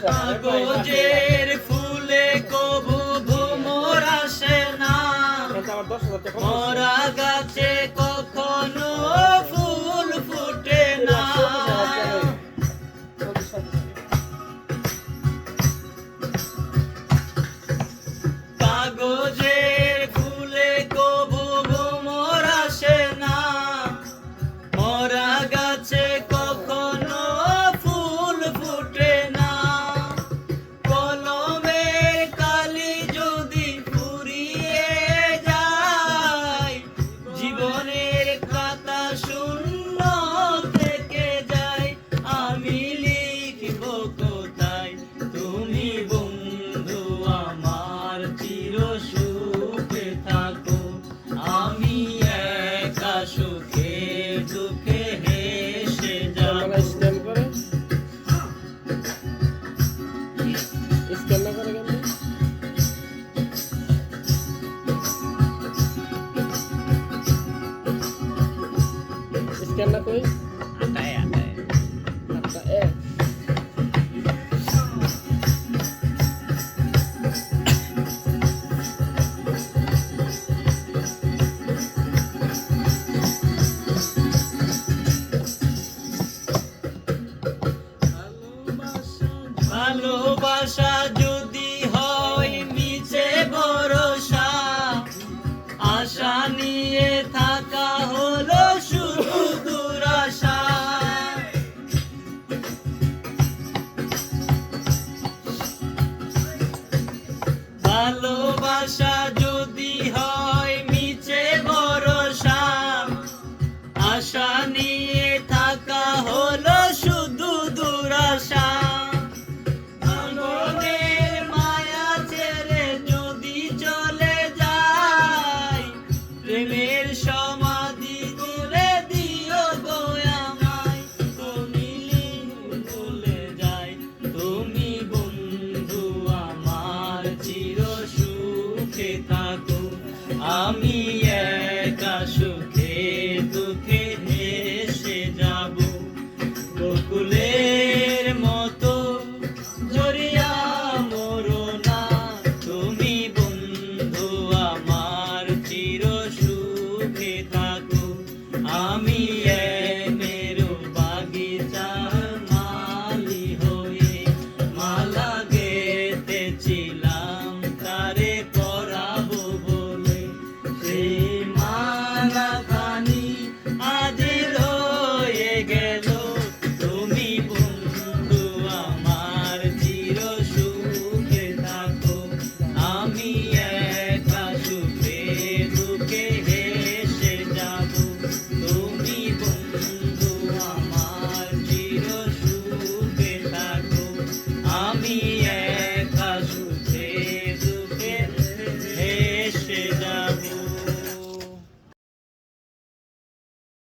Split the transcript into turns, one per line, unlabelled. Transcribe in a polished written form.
কাগজের ফুলে কবু ভ্রমর আসে না, মরা গাছে কখনো ফুল ফুটে না। কাগজের ফুলে কবু ভ্রমর আসে না, মরা গাছে কখনো ফুল ফুটে না। কলমের কালি যদি ফুরিয়ে যায়, জীবনের খাতা শূন্য থেকে যায়। আমি লিখব কোথায় তুমি বন্ধু আমার চির সুখে থাকো, আমি একা সুখে দুঃখে হেসে যাব।
Scan na ko eh.
Atay.
Ata eh.
ভালোবাসা যদি হয় মিছে ভরসা, আশা নিয়ে থাকা হলো শুধু দুরাশা। ভালোবাসা যদি হয় মিছে ভরসা, আশা নিয়ে থাকা হলো শুধু দুরাশা। মনের মায়া ছেড়ে যদি চলে যায়, প্রেমের সমাধি করে দিও গো আমায়। তুমি ভুলে যাই তুমি বন্ধু আমার চির সুখে থাকো, আমি